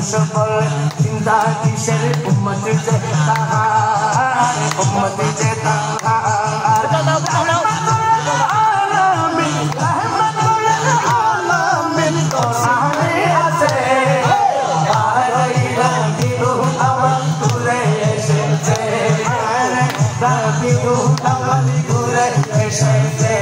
সকল চিন্তা কিসের উম্মত যে তাহার উম্মত যে তাহার আলামিন রহমাতুল আলামিন কোরআনে আছে আরাইরা দিরু আওয়াজ তুলে এসেছে রাবিউ আওয়াজ তুলে এসেছে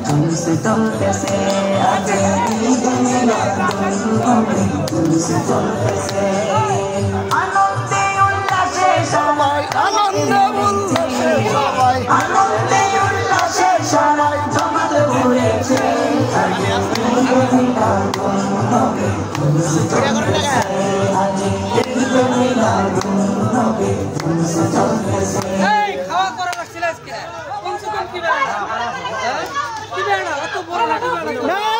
तुमसे तो कैसे आते तुमसे तो कैसे आनंदे उल्लासे सबाई आनंदे उल्लासे सबाई आनंदे उल्लासे सबाई जमात घुरेছে तुमसे तो कैसे आज देखते मिला तुमसे तो कैसे এই খাওয়া করা লাগছিল আজকে কমসে কম কি বেড়া কি বেড়া অত বড় না কি বেড়া